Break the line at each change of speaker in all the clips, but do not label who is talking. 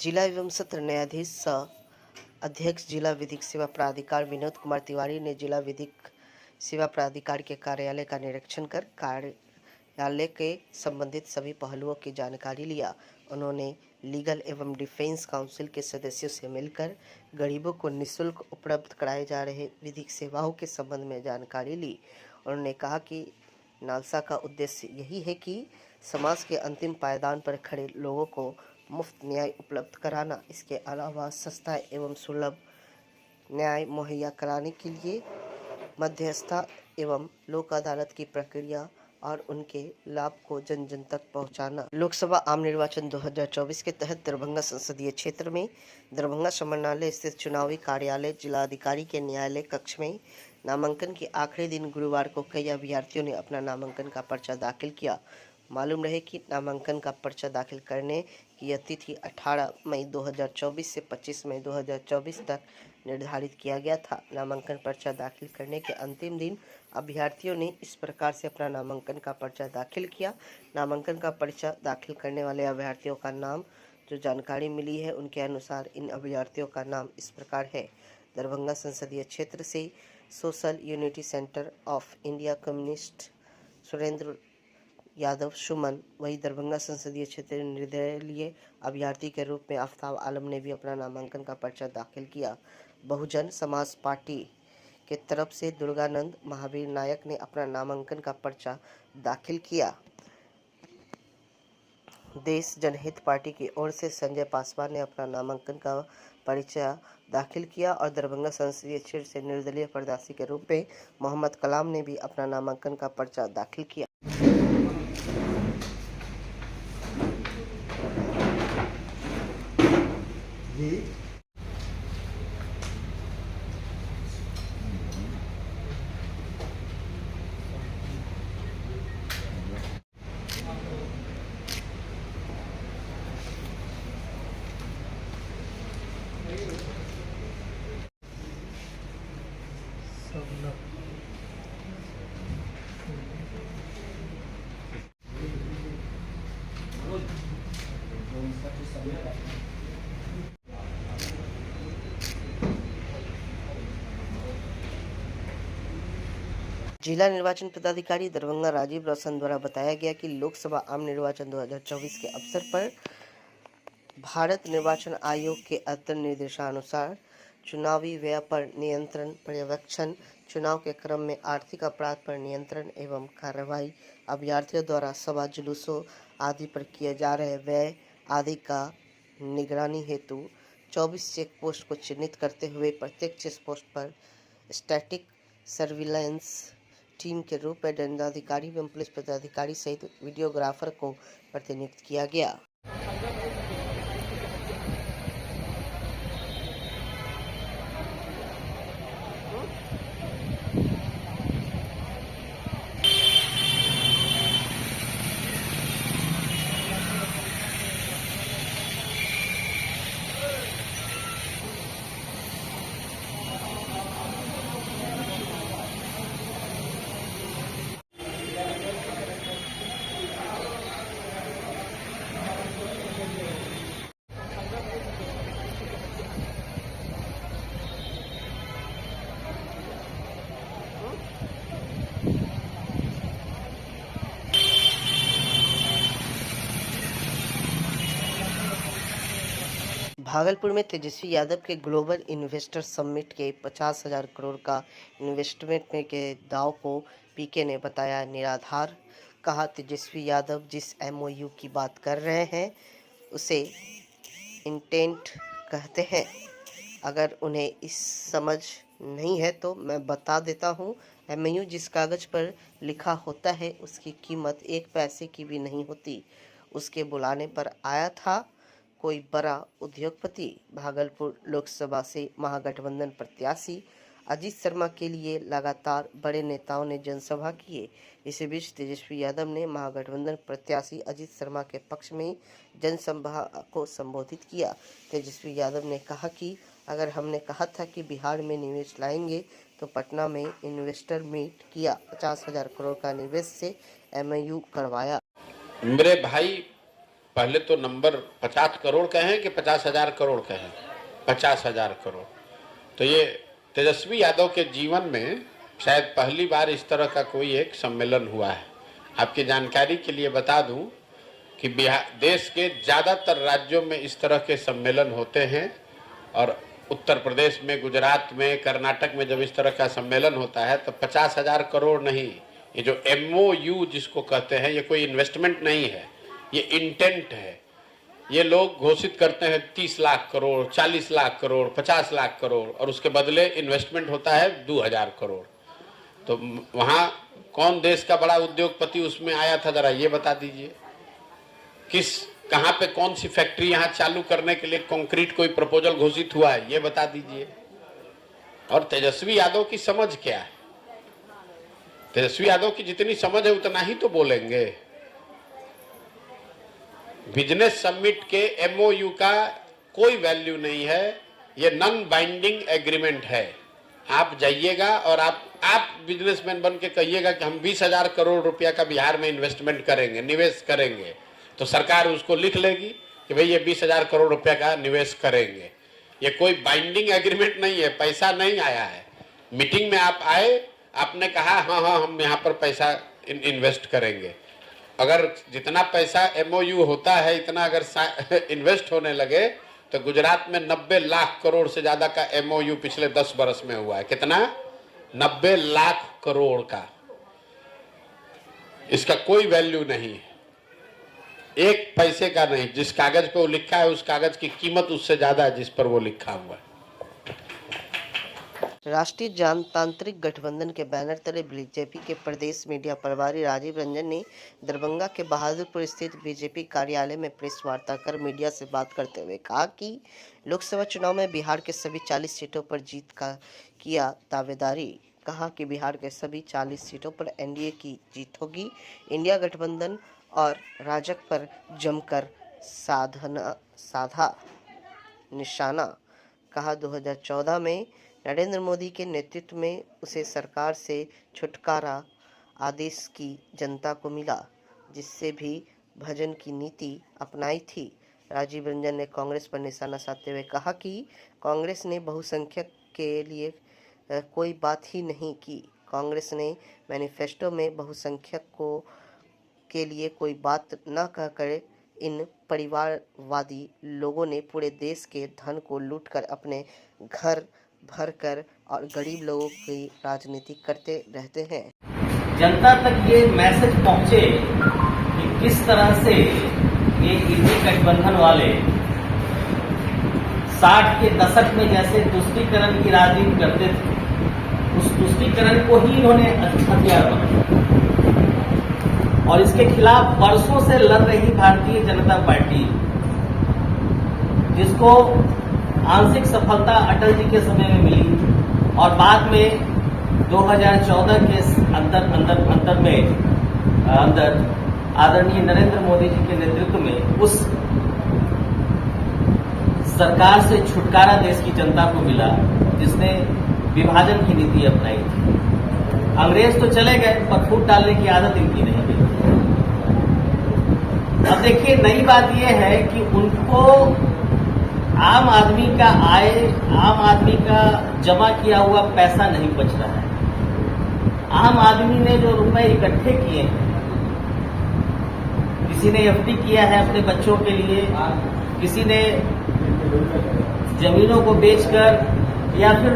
जिला एवं सत्र न्यायाधीश सह अध्यक्ष जिला विधिक सेवा प्राधिकार विनोद कुमार तिवारी ने जिला विधिक सेवा प्राधिकार के कार्यालय का निरीक्षण कर कार्यालय के संबंधित सभी पहलुओं की जानकारी लिया। उन्होंने लीगल एवं डिफेंस काउंसिल के सदस्यों से मिलकर गरीबों को निःशुल्क उपलब्ध कराए जा रहे विधिक सेवाओं के संबंध में जानकारी ली। उन्होंने कहा कि नालसा का उद्देश्य यही है कि समाज के अंतिम पायदान पर खड़े लोगों को मुफ्त न्याय उपलब्ध कराना। इसके अलावा सस्ता एवं सुलभ न्याय मुहैया कराने के लिए मध्यस्थता एवं लोक अदालत की प्रक्रिया और उनके लाभ को जन जन तक पहुंचाना। लोकसभा आम निर्वाचन 2024 के तहत दरभंगा संसदीय क्षेत्र में दरभंगा समरणालय स्थित चुनावी कार्यालय जिलाधिकारी के न्यायालय कक्ष में नामांकन के आखिरी दिन गुरुवार को कई अभ्यर्थियों ने अपना नामांकन का पर्चा दाखिल किया। मालूम रहे कि नामांकन का पर्चा दाखिल करने की तिथि 18 मई 2024 से 25 मई 2024 तक निर्धारित किया गया था। नामांकन पर्चा दाखिल करने के अंतिम दिन अभ्यर्थियों ने इस प्रकार से अपना नामांकन का पर्चा दाखिल किया। नामांकन का पर्चा दाखिल करने वाले अभ्यर्थियों का नाम जो जानकारी मिली है उनके अनुसार इन अभ्यर्थियों का नाम इस प्रकार है। दरभंगा संसदीय क्षेत्र से social unity centre of India communist Surendra Yadav Suman. वही दरभंगा संसदीय क्षेत्र निर्दलीय अभ्यर्थी के रूप में आफ्ताब आलम ने भी अपना नामांकन का पर्चा दाखिल किया। बहुजन समाज पार्टी के तरफ से दुर्गानंद महावीर नायक ने अपना नामांकन का पर्चा दाखिल किया। देश जनहित पार्टी की ओर से संजय पासवान ने अपना नामांकन का पर्चा दाखिल किया और दरभंगा संसदीय क्षेत्र से निर्दलीय प्रत्याशी के रूप में मोहम्मद कलाम ने भी अपना नामांकन का पर्चा दाखिल किया। जिला निर्वाचन पदाधिकारी दरभंगा राजीव रोशन द्वारा बताया गया कि लोकसभा आम निर्वाचन 2024 के अवसर पर भारत निर्वाचन आयोग के अंतर निर्देशानुसार चुनावी व्यय पर नियंत्रण, पर्यवेक्षण, चुनाव के क्रम में आर्थिक अपराध पर नियंत्रण एवं कार्रवाई, अभ्यर्थियों द्वारा सभा जुलूसों आदि पर किए जा रहे व्यय आदि का निगरानी हेतु 24 चेक पोस्ट को चिन्हित करते हुए प्रत्येक चेक पोस्ट पर स्टैटिक सर्विलांस टीम के रूप में दंडाधिकारी एवं पुलिस पदाधिकारी सहित वीडियोग्राफर को प्रतिनियुक्त किया गया। भागलपुर में तेजस्वी यादव के ग्लोबल इन्वेस्टर समिट के 50,000 करोड़ का इन्वेस्टमेंट के दाव को पीके ने बताया निराधार। कहा, तेजस्वी यादव जिस एमओयू की बात कर रहे हैं उसे इंटेंट कहते हैं। अगर उन्हें इस समझ नहीं है तो मैं बता देता हूं, एमओयू जिस कागज़ पर लिखा होता है उसकी कीमत 1 पैसे की भी नहीं होती। उसके बुलाने पर आया था कोई बड़ा उद्योगपति। भागलपुर लोकसभा से महागठबंधन प्रत्याशी अजीत शर्मा के लिए लगातार बड़े नेताओं ने जनसभा किए। इसी बीच तेजस्वी यादव ने महागठबंधन प्रत्याशी अजीत शर्मा के पक्ष में जनसभा को संबोधित किया। तेजस्वी यादव ने कहा कि अगर हमने कहा था कि बिहार में निवेश लाएंगे तो पटना में इन्वेस्टर मीट किया, 50,000 करोड़ का निवेश से एमओयू करवाया।
मेरे भाई पहले तो नंबर 50 करोड़ कहें कि 50,000 करोड़ कहें? 50,000 करोड़। तो ये तेजस्वी यादव के जीवन में शायद पहली बार इस तरह का कोई एक सम्मेलन हुआ है। आपकी जानकारी के लिए बता दूं कि बिहार देश के ज़्यादातर राज्यों में इस तरह के सम्मेलन होते हैं, और उत्तर प्रदेश में, गुजरात में, कर्नाटक में जब इस तरह का सम्मेलन होता है तो 50,000 करोड़ नहीं, ये जो MOU जिसको कहते हैं, ये कोई इन्वेस्टमेंट नहीं है, ये इंटेंट है। ये लोग घोषित करते हैं 30 लाख करोड़, 40 लाख करोड़, 50 लाख करोड़, और उसके बदले इन्वेस्टमेंट होता है 2,000 करोड़। तो वहाँ कौन देश का बड़ा उद्योगपति उसमें आया था, जरा ये बता दीजिए। कहाँ पे कौन सी फैक्ट्री यहाँ चालू करने के लिए कंक्रीट कोई प्रपोजल घोषित हुआ है, ये बता दीजिए। और तेजस्वी यादव की समझ क्या है? तेजस्वी यादव की जितनी समझ है उतना ही तो बोलेंगे। बिजनेस समिट के MOU का कोई वैल्यू नहीं है, ये नॉन बाइंडिंग एग्रीमेंट है। आप जाइएगा और आप बिजनेसमैन बन के कहिएगा कि हम 20,000 करोड़ रुपया का बिहार में इन्वेस्टमेंट करेंगे, निवेश करेंगे, तो सरकार उसको लिख लेगी कि भाई ये 20,000 करोड़ रुपया का निवेश करेंगे। ये कोई बाइंडिंग एग्रीमेंट नहीं है, पैसा नहीं आया है। मीटिंग में आप आए, आपने कहा हाँ हम यहाँ पर पैसा इन्वेस्ट करेंगे। अगर जितना पैसा MOU होता है इतना अगर इन्वेस्ट होने लगे तो गुजरात में 90 लाख करोड़ से ज्यादा का MOU पिछले 10 बरस में हुआ है। कितना? 90 लाख करोड़ का। इसका कोई वैल्यू नहीं है, एक पैसे का नहीं। जिस कागज पे वो लिखा है उस कागज की कीमत उससे ज्यादा है जिस पर वो लिखा हुआ है।
राष्ट्रीय जनतांत्रिक गठबंधन के बैनर तले बीजेपी के प्रदेश मीडिया प्रभारी राजीव रंजन ने दरभंगा के बहादुरपुर स्थित बीजेपी कार्यालय में प्रेस वार्ता कर मीडिया से बात करते हुए कहा कि लोकसभा चुनाव में बिहार के सभी 40 सीटों पर जीत का किया दावेदारी। कहा कि बिहार के सभी 40 सीटों पर NDA की जीत होगी। इंडिया गठबंधन और राजग पर जमकर साधा निशाना। कहा 2014 में नरेंद्र मोदी के नेतृत्व में उसे सरकार से छुटकारा आदेश की जनता को मिला, जिससे भी भजन की नीति अपनाई थी। राजीव रंजन ने कांग्रेस पर निशाना साधते हुए कहा कि कांग्रेस ने बहुसंख्यक के लिए कोई बात ही नहीं की। कांग्रेस ने मैनिफेस्टो में बहुसंख्यक के लिए कोई बात न कहकर इन परिवारवादी लोगों ने पूरे देश के धन को लूटकर अपने घर भर कर और गरीब लोगों की राजनीति करते रहते हैं।
जनता तक ये मैसेज पहुंचे कि किस तरह से ये इंडी गठबंधन वाले 60 के दशक में जैसे तुष्टीकरण की राजनीति करते थे, उस तुष्टीकरण को ही इन्होंने हथियार बनाया और इसके खिलाफ वर्षों से लड़ रही भारतीय जनता पार्टी, जिसको आंशिक सफलता अटल जी के समय में मिली और बाद में 2014 के अंदर आदरणीय नरेंद्र मोदी जी के नेतृत्व में उस सरकार से छुटकारा देश की जनता को मिला, जिसने विभाजन की नीति अपनाई थी। अंग्रेज तो चले गए पर फूट डालने की आदत इनकी नहीं गई। अब देखिए, नई बात यह है कि उनको आम आदमी का आय, आम आदमी का जमा किया हुआ पैसा नहीं बच रहा है। आम आदमी ने जो रुपए इकट्ठे किए हैं, किसी ने FD किया है अपने बच्चों के लिए, किसी ने जमीनों को बेचकर या फिर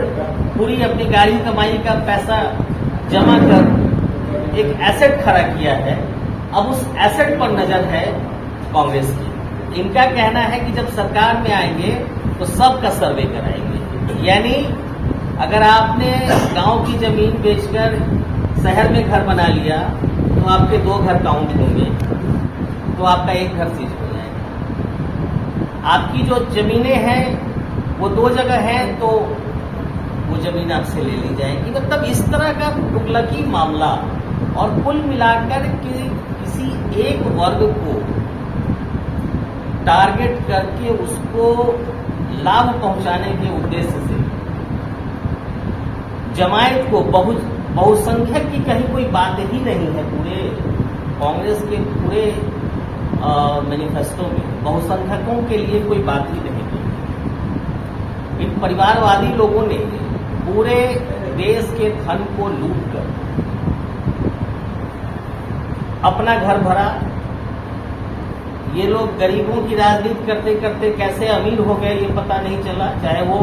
पूरी अपनी गाड़ी कमाई का पैसा जमा कर एक एसेट खड़ा किया है। अब उस एसेट पर नजर है कांग्रेस की। इनका कहना है कि जब सरकार में आएंगे तो सबका सर्वे कराएंगे। यानी अगर आपने गांव की जमीन बेचकर शहर में घर बना लिया तो आपके 2 घर काउंट होंगे, तो आपका 1 घर सीज हो जाएगा। आपकी जो जमीनें हैं वो 2 जगह हैं तो वो जमीन आपसे ले ली जाएगी। मतलब इस तरह का तुगलकी मामला, और कुल मिलाकर के किसी एक वर्ग को टारगेट करके उसको लाभ पहुंचाने के उद्देश्य से जमायत को बहुसंख्यक की कहीं कोई बात ही नहीं है। पूरे कांग्रेस के पूरे मैनिफेस्टो में बहुसंख्यकों के लिए कोई बात ही नहीं की। इन परिवारवादी लोगों ने पूरे देश के धन को लूट कर अपना घर भरा। ये लोग गरीबों की राजनीति करते करते कैसे अमीर हो गए ये पता नहीं चला, चाहे वो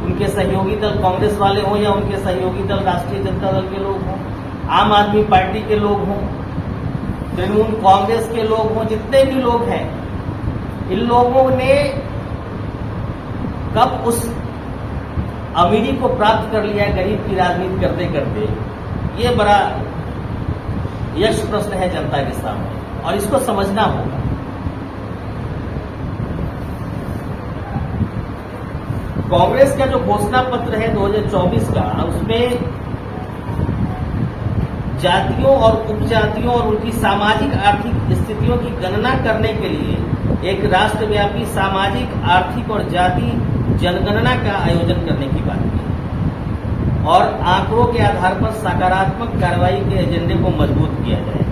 उनके सहयोगी दल कांग्रेस वाले हों या उनके सहयोगी दल राष्ट्रीय जनता दल के लोग हों, आम आदमी पार्टी के लोग हों, तृणमूल कांग्रेस के लोग हों, जितने भी लोग हैं, इन लोगों ने कब उस अमीरी को प्राप्त कर लिया गरीब की राजनीति करते करते, ये बड़ा यश प्रश्न है जनता के सामने और इसको समझना होगा। कांग्रेस का जो घोषणा पत्र है 2024 का, उसमें जातियों और उपजातियों और उनकी सामाजिक आर्थिक स्थितियों की गणना करने के लिए एक राष्ट्रव्यापी सामाजिक, आर्थिक और जाति जनगणना का आयोजन करने की बात की और आंकड़ों के आधार पर सकारात्मक कार्रवाई के एजेंडे को मजबूत किया जाए।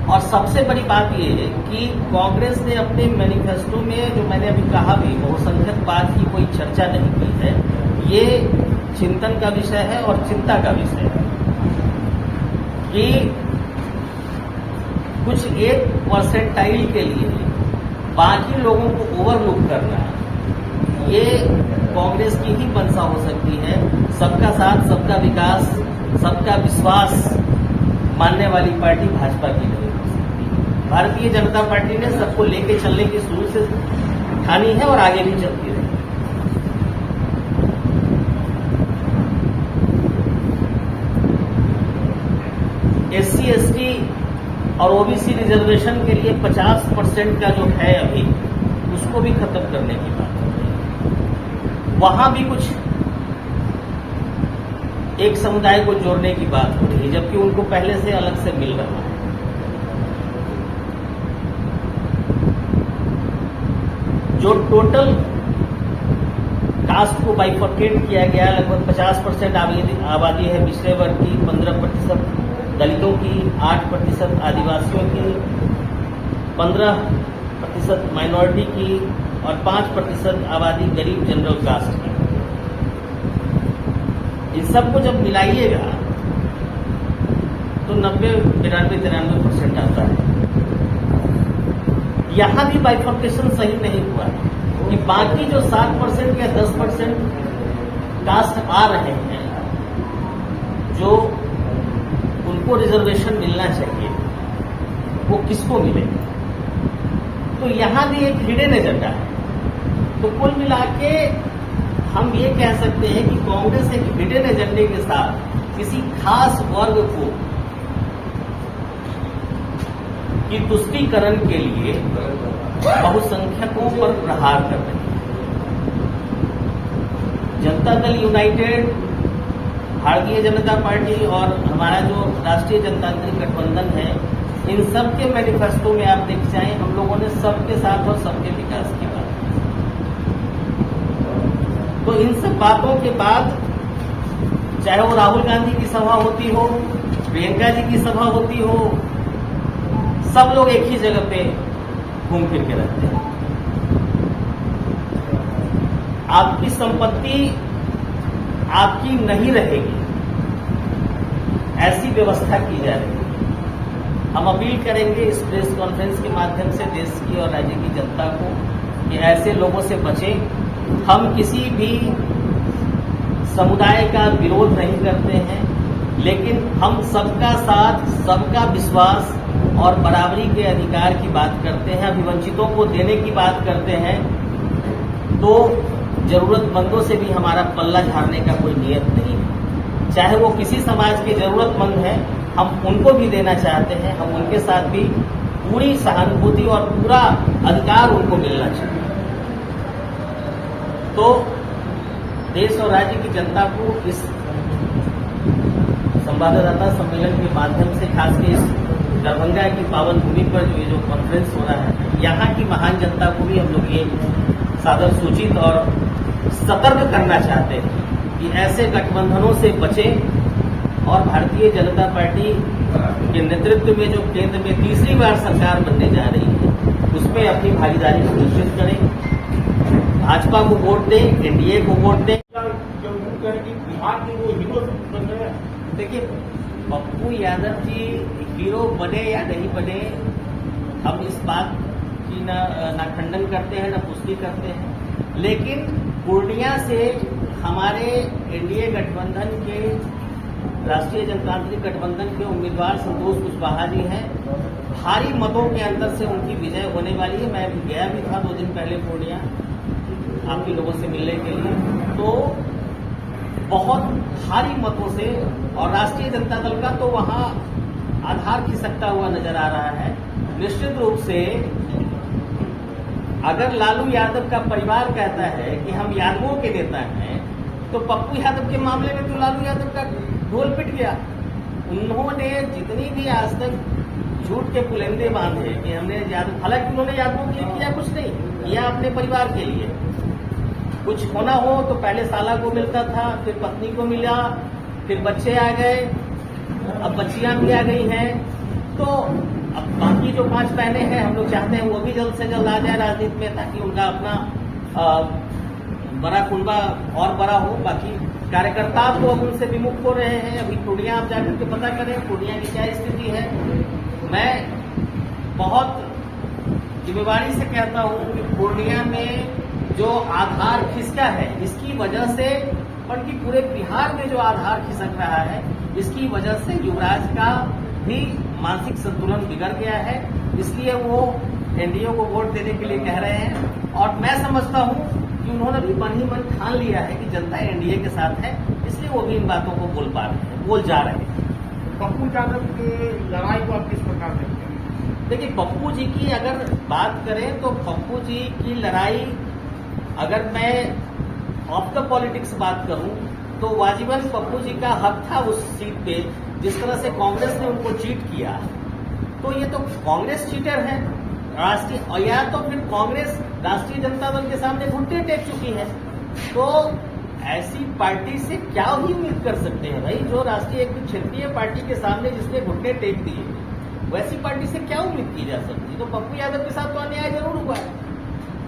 और सबसे बड़ी बात यह है कि कांग्रेस ने अपने मैनिफेस्टो में, जो मैंने अभी कहा भी, बहुसंख्यकवाद की कोई चर्चा नहीं की है। ये चिंतन का विषय है और चिंता का विषय है कि कुछ 1% के लिए बाकी लोगों को ओवरलुक करना, ये कांग्रेस की ही मंशा हो सकती है। सबका साथ, सबका विकास, सबका विश्वास मानने वाली पार्टी भाजपा की नहीं हो सकती। भारतीय जनता पार्टी ने सबको लेके चलने की शुरू से ठानी है और आगे भी चलती रहेगी। SC, ST और OBC रिजर्वेशन के लिए 50% का जो है अभी, उसको भी खत्म करने की बात है। वहां भी कुछ एक समुदाय को जोड़ने की बात हो रही है, जबकि उनको पहले से अलग से मिल रहा है। जो टोटल कास्ट को बाइफर्केट किया गया, लगभग 50% आबादी है पिछड़े वर्ग की, 15% दलितों की, 8% आदिवासियों की, 15% माइनॉरिटी की और 5% आबादी गरीब जनरल कास्ट की। इन सबको जब मिलाइएगा तो 90-93% आता है। यहां भी बाइफर्केशन सही नहीं हुआ कि बाकी जो 7% या 10% कास्ट आ रहे हैं, जो उनको रिजर्वेशन मिलना चाहिए, वो किसको मिलेगा। तो यहां भी एक हिडन एजेंडा है। तो कुल मिला के हम ये कह सकते हैं कि कांग्रेस एक हिडन एजेंडे के साथ किसी खास वर्ग को की तुष्टीकरण के लिए बहुसंख्यकों पर प्रहार कर रही है। जनता दल यूनाइटेड, भारतीय जनता पार्टी और हमारा जो राष्ट्रीय जनतांत्रिक गठबंधन है, इन सब के मैनिफेस्टो में आप देख जाएं, हम लोगों ने सबके साथ और सबके विकास की बात की। तो इन सब बातों के बाद, चाहे वो राहुल गांधी की सभा होती हो, प्रियंका जी की सभा होती हो, सब लोग एक ही जगह पे घूम फिर के रहते हैं। आपकी संपत्ति आपकी नहीं रहेगी, ऐसी व्यवस्था की जा रही है। हम अपील करेंगे इस प्रेस कॉन्फ्रेंस के माध्यम से देश की और राज्य की जनता को कि ऐसे लोगों से बचें। हम किसी भी समुदाय का विरोध नहीं करते हैं, लेकिन हम सबका साथ, सबका विश्वास और बराबरी के अधिकार की बात करते हैं, अभिवंचितों को देने की बात करते हैं। तो जरूरतमंदों से भी हमारा पल्ला झाड़ने का कोई नियत नहीं है। चाहे वो किसी समाज के जरूरतमंद हैं, हम उनको भी देना चाहते हैं। हम उनके साथ भी पूरी सहानुभूति और पूरा अधिकार उनको मिलना चाहिए। तो देश और राज्य की जनता को इस संवाददाता सम्मेलन के माध्यम से, खासकर इस दरभंगा की पावन भूमि पर जो ये जो कॉन्फ्रेंस हो रहा है, यहाँ की महान जनता को भी हम लोग ये सादर सूचित और सतर्क करना चाहते हैं कि ऐसे गठबंधनों से बचें और भारतीय जनता पार्टी के नेतृत्व में जो केंद्र में तीसरी बार सरकार बनने जा रही है उसमें अपनी भागीदारी सुनिश्चित करें, भाजपा को वोट दें, एनडीए को वोट दें।
बिहार के वो हीरो बन रहे हैं।
देखिए, पप्पू यादव जी हीरो बने या नहीं बने, हम इस बात की ना खंडन करते हैं, ना पुष्टि करते हैं, लेकिन पूर्णिया से हमारे एनडीए गठबंधन के, राष्ट्रीय जनतांत्रिक गठबंधन के उम्मीदवार संतोष कुशवाहा जी हैं। भारी मतों के अंतर से उनकी विजय होने वाली है। मैं भी गया भी था 2 दिन पहले पूर्णिया आपके लोगों से मिलने के लिए, तो बहुत भारी मतों से, और राष्ट्रीय जनता दल का तो वहां आधार खिसकता हुआ नजर आ रहा है। निश्चित रूप से अगर लालू यादव का परिवार कहता है कि हम यादवों के नेता हैं, तो पप्पू यादव के मामले में तो लालू यादव का ढोल पिट गया। उन्होंने जितनी भी आज तक झूठ के पुलिंदे बांधे कि हमने यादव, हालांकि उन्होंने यादवों के लिए किया कुछ नहीं, किया अपने परिवार के लिए। कुछ होना हो तो पहले साला को मिलता था, फिर पत्नी को मिला, फिर बच्चे आ गए, अब बच्चियां भी आ गई हैं। तो अब बाकी जो 5 बहनें हैं, हम लोग चाहते हैं वो भी जल्द से जल्द आ जाए राजनीति में, ताकि उनका अपना बड़ा कुनबा और बड़ा हो। बाकी कार्यकर्ता तो अब उनसे विमुख हो रहे हैं। अभी पूर्णिया आप जाकर के पता करें पूर्णिया की क्या स्थिति है। मैं बहुत जिम्मेवारी से कहता हूं कि पूर्णिया में जो आधार खिसका है, इसकी वजह से, बल्कि पूरे बिहार में जो आधार खिसक रहा है, इसकी वजह से युवराज का भी मानसिक संतुलन बिगड़ गया है। इसलिए वो एनडीए को वोट देने के लिए कह रहे हैं, और मैं समझता हूं कि उन्होंने भी मन ही मन ठान लिया है कि जनता एनडीए के साथ है, इसलिए वो भी इन बातों को बोल जा रहे हैं।
पप्पू यादव की लड़ाई को आप किस प्रकार देखते हैं?
देखिए, पप्पू जी की अगर बात करें तो पप्पू जी की लड़ाई, अगर मैं ऑफ द पॉलिटिक्स बात करूं तो वाजिबन पप्पू जी का हक था उस सीट पे। जिस तरह से कांग्रेस ने उनको चीट किया, तो ये तो कांग्रेस चीटर है राष्ट्रीय, और या तो फिर कांग्रेस राष्ट्रीय जनता दल के सामने घुटने टेक चुकी है। तो ऐसी पार्टी से क्या ही उम्मीद कर सकते हैं भाई, जो राष्ट्रीय एक क्षेत्रीय पार्टी के सामने जिसने घुटने टेक दिए, वैसी पार्टी से क्या उम्मीद की जा सकती। तो पप्पू यादव के साथ तो अन्याय जरूर हुआ है,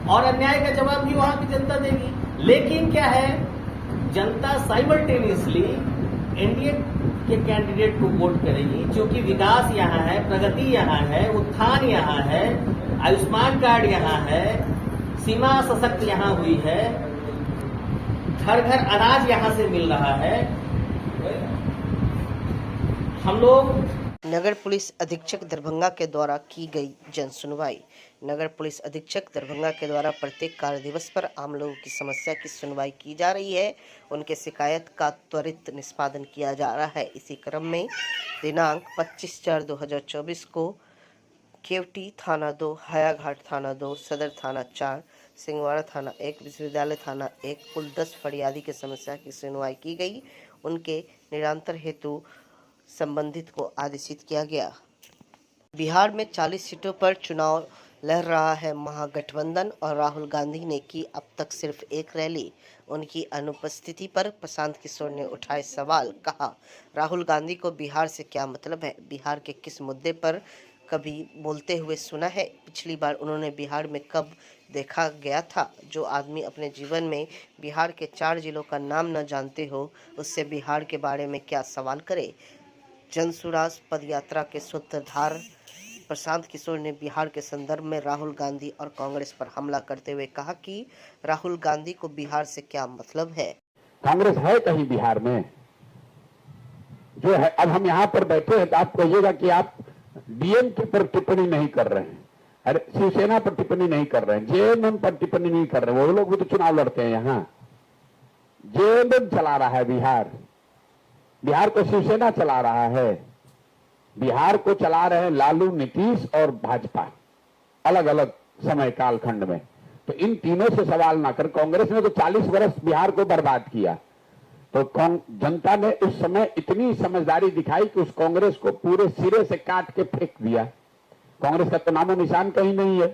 और अन्याय का जवाब भी वहां की जनता देगी। लेकिन क्या है, जनता साइमल्टेनियसली एनडीए के कैंडिडेट को वोट करेगी, क्योंकि विकास यहाँ है, प्रगति यहाँ है, उत्थान यहाँ है, आयुष्मान कार्ड यहाँ है, सीमा सशक्त यहाँ हुई है, घर घर अनाज यहाँ से मिल रहा है। हम लोग
नगर पुलिस अधीक्षक दरभंगा के द्वारा की गई जन सुनवाई। नगर पुलिस अधीक्षक दरभंगा के द्वारा प्रत्येक कार्य दिवस पर आम लोगों की समस्या की सुनवाई की जा रही है, उनके शिकायत का त्वरित निष्पादन किया जा रहा है। इसी क्रम में दिनांक 25/4/2024 को केवटी थाना 2, हायाघाट थाना 2, सदर थाना 4, सिंगवाड़ा थाना 1, विश्वविद्यालय थाना 1 कुल 10 फरियादी की समस्या की सुनवाई की गई। उनके निरंतर हेतु संबंधित को आदेशित किया गया। बिहार में 40 सीटों पर चुनाव लड़ रहा है महागठबंधन, और राहुल गांधी ने की अब तक सिर्फ एक रैली। उनकी अनुपस्थिति पर प्रशांत किशोर ने उठाए सवाल। कहा, राहुल गांधी को बिहार से क्या मतलब है, बिहार के किस मुद्दे पर कभी बोलते हुए सुना है। पिछली बार उन्होंने बिहार में कब देखा गया था। जो आदमी अपने जीवन में बिहार के 4 जिलों का नाम न जानते हो, उससे बिहार के बारे में क्या सवाल करे। जनसुराज पदयात्रा के सूत्रधार प्रशांत किशोर ने बिहार के संदर्भ में राहुल गांधी और कांग्रेस पर हमला करते हुए कहा कि राहुल गांधी को बिहार से क्या मतलब है।
कांग्रेस है कहीं बिहार में जो है। अब हम यहाँ पर बैठे हैं तो आप कहिएगा कि आप डीएमके पर टिप्पणी नहीं कर रहे हैं, अरे शिवसेना पर टिप्पणी नहीं कर रहे हैं, जेएमएम पर टिप्पणी नहीं कर रहे हैं। वो लोग भी तो चुनाव लड़ते हैं। यहाँ जेएमएम चला रहा है बिहार, बिहार को शिवसेना चला रहा है, बिहार को चला रहे हैं लालू, नीतीश और भाजपा अलग अलग समय कालखंड में। तो इन तीनों से सवाल ना कर। कांग्रेस ने तो 40 वर्ष बिहार को बर्बाद किया, तो जनता ने उस समय इतनी समझदारी दिखाई कि उस कांग्रेस को पूरे सिरे से काट के फेंक दिया। कांग्रेस का तो नामो निशान कहीं नहीं है।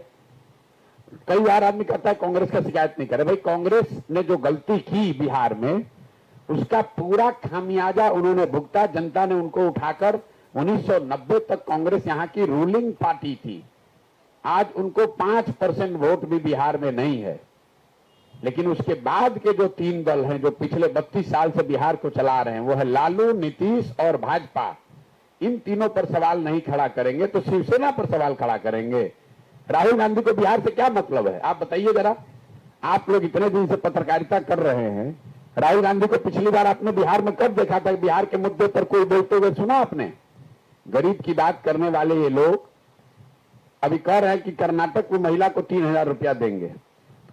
कई बार आदमी कहता है कांग्रेस का शिकायत नहीं करे। भाई, कांग्रेस ने जो गलती की बिहार में, उसका पूरा खामियाजा उन्होंने भुगता। जनता ने उनको उठाकर 1990 तक कांग्रेस यहाँ की रूलिंग पार्टी थी। आज उनको 5% वोट भी बिहार में नहीं है। लेकिन उसके बाद के जो 3 दल हैं जो पिछले 32 साल से बिहार को चला रहे हैं, वो है लालू, नीतीश और भाजपा। इन तीनों पर सवाल नहीं खड़ा करेंगे तो शिवसेना पर सवाल खड़ा करेंगे। राहुल गांधी को बिहार से क्या मतलब है, आप बताइए जरा। आप लोग इतने दिन से पत्रकारिता कर रहे हैं, राहुल गांधी को पिछली बार आपने बिहार में कब देखा था? बिहार के मुद्दे पर कोई बोलते हुए सुना आपने? गरीब की बात करने वाले ये लोग अभी कह रहे हैं कि कर्नाटक की महिला को 3,000 रुपया देंगे।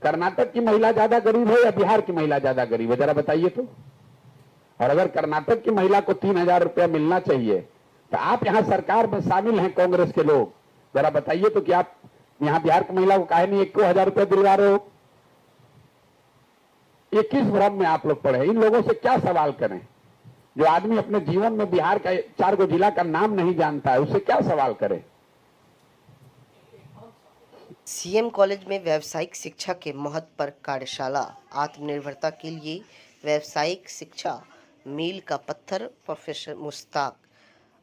कर्नाटक की महिला ज्यादा गरीब है या बिहार की महिला ज्यादा गरीब है, जरा बताइए तो। और अगर कर्नाटक की महिला को 3,000 रुपया मिलना चाहिए तो आप यहां सरकार में शामिल हैं कांग्रेस के लोग, जरा बताइए तो कि आप यहां बिहार की महिला को काहे नहीं 1,000 रुपया दिलवा रहे हो? ये किस भ्रम में आप लोग पड़े? इन लोगों से क्या सवाल करें? जो आदमी अपने जीवन में बिहार का 4 जिला का नाम नहीं जानता है, उससे क्या सवाल करें?
सीएम कॉलेज में व्यावसायिक शिक्षा के महत्व पर कार्यशाला। आत्मनिर्भरता के लिए व्यावसायिक शिक्षा मील का पत्थर, प्रोफेसर मुश्ताक।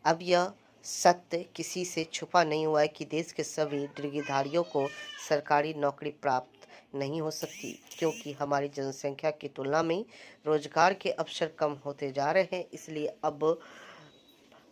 अब यह सत्य किसी से छुपा नहीं हुआ है कि देश के सभी डिग्रीधारियों को सरकारी नौकरी प्राप्त नहीं हो सकती, क्योंकि हमारी जनसंख्या की तुलना में रोजगार के अवसर कम होते जा रहे हैं। इसलिए अब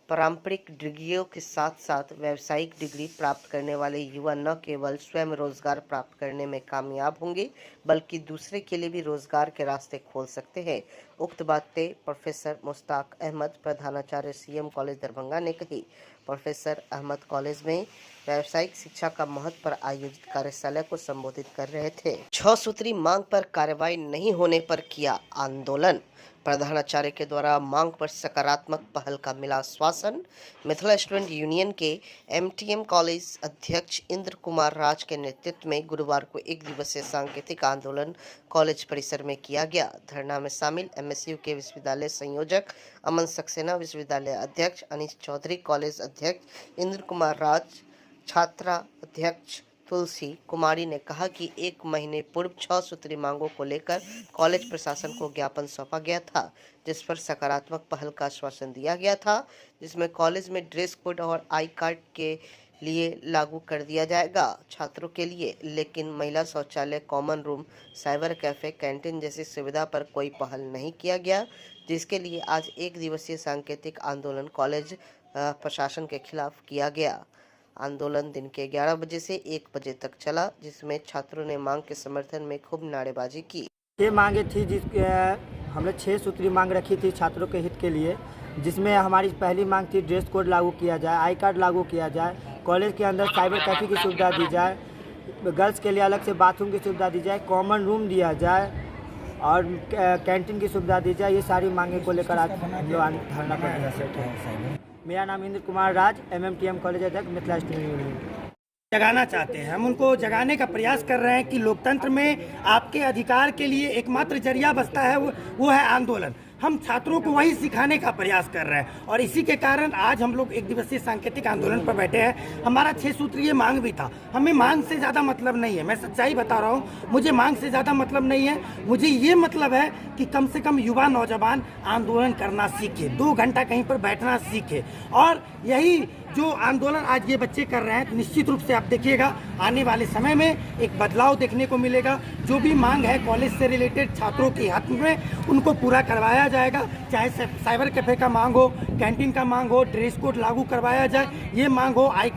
पारंपरिक डिग्रियों के साथ साथ व्यावसायिक डिग्री प्राप्त करने वाले युवा न केवल स्वयं रोजगार प्राप्त करने में कामयाब होंगे, बल्कि दूसरे के लिए भी रोजगार के रास्ते खोल सकते हैं। उक्त बातें प्रोफेसर मुश्ताक अहमद, प्रधानाचार्य सीएम कॉलेज दरभंगा ने कही। प्रोफेसर अहमद कॉलेज में व्यावसायिक शिक्षा का महत्व पर आयोजित कार्यशाला को संबोधित कर रहे थे। 6 सूत्री मांग पर कार्रवाई नहीं होने पर किया आंदोलन। प्रधानाचार्य के द्वारा मांग पर सकारात्मक पहल का मिला आश्वासन। मिथिला स्टूडेंट यूनियन के एमटीएम कॉलेज अध्यक्ष इंद्र कुमार राज के नेतृत्व में गुरुवार को 1 दिवसीय सांकेतिक आंदोलन कॉलेज परिसर में किया गया। धरना में शामिल एमएसयू के विश्वविद्यालय संयोजक अमन सक्सेना, विश्वविद्यालय अध्यक्ष अनीश चौधरी, कॉलेज अध्यक्ष इंद्र कुमार राज, छात्रा अध्यक्ष तुलसी कुमारी ने कहा कि 1 महीने पूर्व 6 सूत्री मांगों को लेकर कॉलेज प्रशासन को ज्ञापन सौंपा गया था, जिस पर सकारात्मक पहल का आश्वासन दिया गया था, जिसमें कॉलेज में ड्रेस कोड और आई कार्ड के लिए लागू कर दिया जाएगा छात्रों के लिए, लेकिन महिला शौचालय, common room, cyber cafe, canteen जैसी सुविधा पर कोई पहल नहीं किया गया, जिसके लिए आज 1 दिवसीय सांकेतिक आंदोलन कॉलेज प्रशासन के खिलाफ किया गया। आंदोलन दिन के 11 बजे से 1 बजे तक चला, जिसमें छात्रों ने मांग के समर्थन में खूब नारेबाजी की।
ये मांगे थी जिसके हमने 6 सूत्री मांग रखी थी छात्रों के हित के लिए, जिसमें हमारी पहली मांग थी ड्रेस कोड लागू किया जाए, आई कार्ड लागू किया जाए, कॉलेज के अंदर साइबर कैफे की सुविधा दी जाए, गर्ल्स के लिए अलग से बाथरूम की सुविधा दी जाए, कॉमन रूम दिया जाए और कैंटीन की सुविधा दी जाए। ये सारी मांगे को लेकर आज हम लोग धरना पर बैठे हैं। मेरा नाम इंद्र कुमार राज, एमएमटीएम कॉलेज अध्यक्ष, मिथिला स्टूडेंट यूनियन।
जगाना चाहते हैं हम, उनको जगाने का प्रयास कर रहे हैं कि लोकतंत्र में आपके अधिकार के लिए एकमात्र जरिया बचता है वो है आंदोलन। हम छात्रों को वही सिखाने का प्रयास कर रहे हैं और इसी के कारण आज हम लोग 1 दिवसीय सांकेतिक आंदोलन पर बैठे हैं। हमारा 6 सूत्रीय मांग भी था। हमें मांग से ज़्यादा मतलब नहीं है, मैं सच्चाई बता रहा हूँ, मुझे मांग से ज़्यादा मतलब नहीं है। मुझे ये मतलब है कि कम से कम युवा नौजवान आंदोलन करना सीखे, 2 घंटा कहीं पर बैठना सीखे। और यही जो आंदोलन आज ये बच्चे कर रहे हैं, तो निश्चित रूप से आप देखिएगा आने वाले समय में एक बदलाव देखने को मिलेगा। जो भी मांग है कॉलेज से रिलेटेड छात्रों के हाथ में, उनको पूरा करवाया जाएगा। चाहे साइबर कैफे का मांग हो, कैंटीन का मांग हो, ड्रेस कोड लागू करवाया जाए ये मांग हो, आई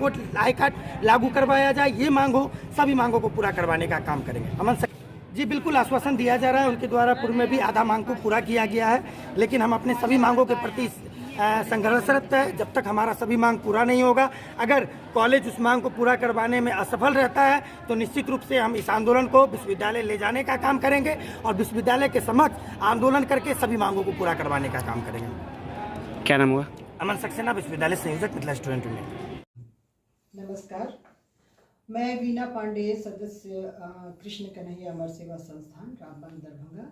कार्ड लागू करवाया जाए ये मांग हो, सभी मांगों को पूरा करवाने का काम करेंगे। अमन जी, बिल्कुल आश्वासन दिया जा रहा है। उनके द्वारा पूर्व में भी आधा मांग को पूरा किया गया है, लेकिन हम अपने सभी मांगों के प्रति संघर्षरत है। जब तक हमारा सभी मांग पूरा नहीं होगा, अगर कॉलेज उस मांग को पूरा करवाने में असफल रहता है, तो निश्चित रूप से हम इस आंदोलन को विश्वविद्यालय ले जाने का काम करेंगे और विश्वविद्यालय के समक्ष आंदोलन करके सभी मांगों को पूरा करवाने का काम करेंगे।
क्या नाम हुआ?
अमन सक्सेना, विश्वविद्यालय संयोजक, मिथिला स्टूडेंट यूनियन।
नमस्कार, मैं वीना पांडे, सदस्य कृष्ण कन्हैया अमर सेवा संस्थान रामबन दरभंगा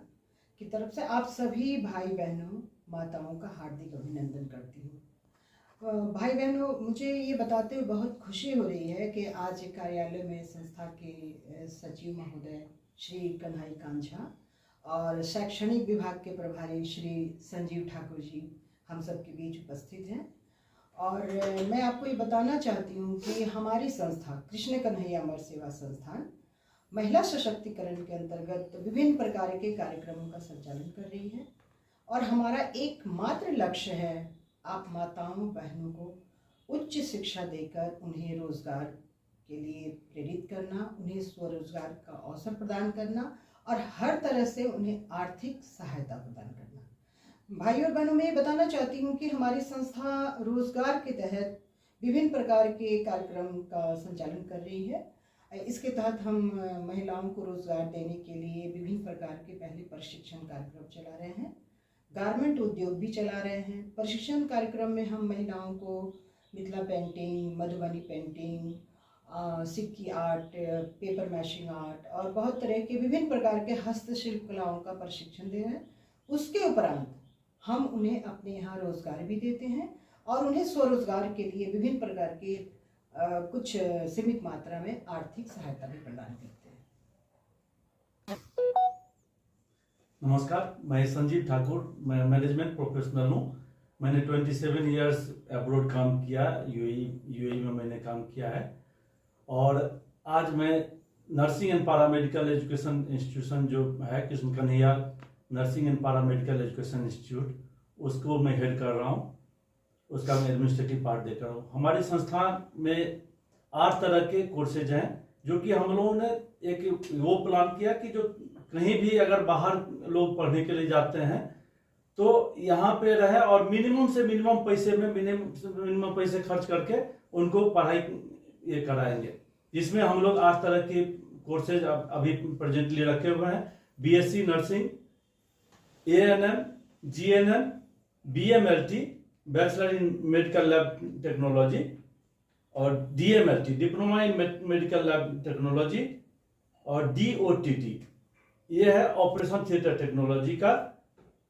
की तरफ से आप सभी भाई बहनों, माताओं का हार्दिक अभिनंदन करती हूँ। भाई बहनों, मुझे ये बताते हुए बहुत खुशी हो रही है कि आज कार्यालय में संस्था के सचिव महोदय श्री कन्हई कांझा और शैक्षणिक विभाग के प्रभारी श्री संजीव ठाकुर जी हम सब के बीच उपस्थित हैं और मैं आपको ये बताना चाहती हूँ कि हमारी संस्था कृष्ण कन्हैया अमर सेवा संस्थान महिला सशक्तिकरण के अंतर्गत विभिन्न प्रकार के कार्यक्रमों का संचालन कर रही है और हमारा एकमात्र लक्ष्य है आप माताओं बहनों को उच्च शिक्षा देकर उन्हें रोजगार के लिए प्रेरित करना, उन्हें स्वरोजगार का अवसर प्रदान करना और हर तरह से उन्हें आर्थिक सहायता प्रदान करना। भाई और बहनों, मैं ये बताना चाहती हूँ कि हमारी संस्था रोजगार के तहत विभिन्न प्रकार के कार्यक्रम का संचालन कर रही है। इसके तहत हम महिलाओं को रोजगार देने के लिए विभिन्न प्रकार के पहले प्रशिक्षण कार्यक्रम चला रहे हैं, गारमेंट उद्योग भी चला रहे हैं। प्रशिक्षण कार्यक्रम में हम महिलाओं को मिथिला पेंटिंग, मधुबनी पेंटिंग, सिक्की आर्ट, पेपर मैशिंग आर्ट और बहुत तरह के विभिन्न प्रकार के हस्तशिल्प कलाओं का प्रशिक्षण दे रहे हैं। उसके उपरांत हम उन्हें अपने यहाँ रोजगार भी देते हैं और उन्हें स्वरोजगार के लिए विभिन्न प्रकार के कुछ सीमित मात्रा में आर्थिक सहायता भी प्रदान करते हैं।
नमस्कार, मैं संजीव ठाकुर, मैं मैनेजमेंट प्रोफेशनल हूँ। मैंने 27 इयर्स अब्रॉड काम किया, यूएई में मैंने काम किया है और आज मैं nursing and paramedical education institution जो है Krishna Kanhaiya nursing and paramedical education institute, उसको मैं हेड कर रहा हूँ, उसका मैं एडमिनिस्ट्रेटिव पार्ट देख रहा हूँ। हमारी संस्थान में 8 तरह के कोर्सेज हैं जो कि हम लोगों ने एक वो प्लान किया कि जो कहीं भी अगर बाहर लोग पढ़ने के लिए जाते हैं तो यहाँ पे रहे और मिनिमम से मिनिमम पैसे में मिनिमम पैसे खर्च करके उनको पढ़ाई ये कराएंगे, जिसमें हम लोग 8 तरह के कोर्सेज अभी प्रेजेंटली रखे हुए हैं। BSc nursing, ANM, GNM, BMLT bachelor in medical lab technology और DMLT diploma in medical lab technology और डीओटीटी ये है ऑपरेशन थिएटर टेक्नोलॉजी का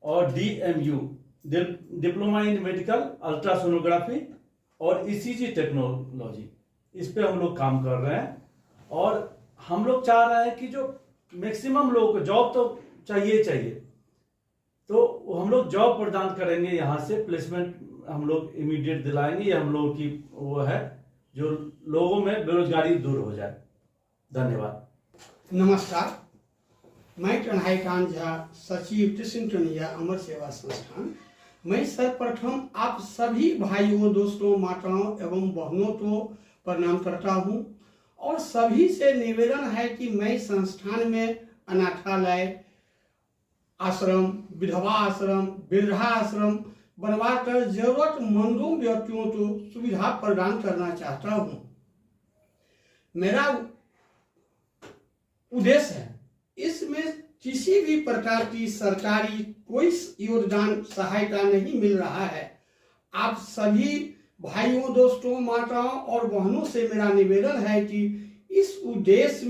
और DMU diploma in medical ultrasonography और ईसीजी टेक्नोलॉजी, इस पे हम लोग काम कर रहे हैं। और हम लोग चाह रहे हैं कि जो मैक्सिमम लोगों को जॉब तो चाहिए तो हम लोग जॉब प्रदान करेंगे, यहाँ से प्लेसमेंट हम लोग इमीडिएट दिलाएंगे। ये हम लोगों की वो है जो लोगों में बेरोजगारी दूर हो जाए। धन्यवाद।
नमस्कार, मैं कन्हैया झा, सचिव कृष्ण कन्हैया अमर सेवा संस्थान। मैं सर्वप्रथम आप सभी भाइयों, दोस्तों, माताओं एवं बहनों को प्रणाम करता हूं और सभी से निवेदन है कि मैं संस्थान में अनाथालय, आश्रम, विधवा आश्रम, वृद्धा आश्रम बनवाकर जरूरतमंदों व्यक्तियों को सुविधा प्रदान करना चाहता हूं। मेरा उद्देश्य है इसमें किसी भी प्रकार की सरकारी कोई योगदान सहायता नहीं मिल रहा है। आप सभी भाइयों, दोस्तों, माताओं और बहनों से मेरा निवेदन है कि इस उद्देश्य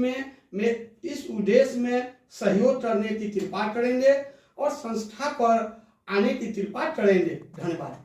में सहयोग करने की कृपा करेंगे और संस्था पर आने की कृपा करेंगे। धन्यवाद।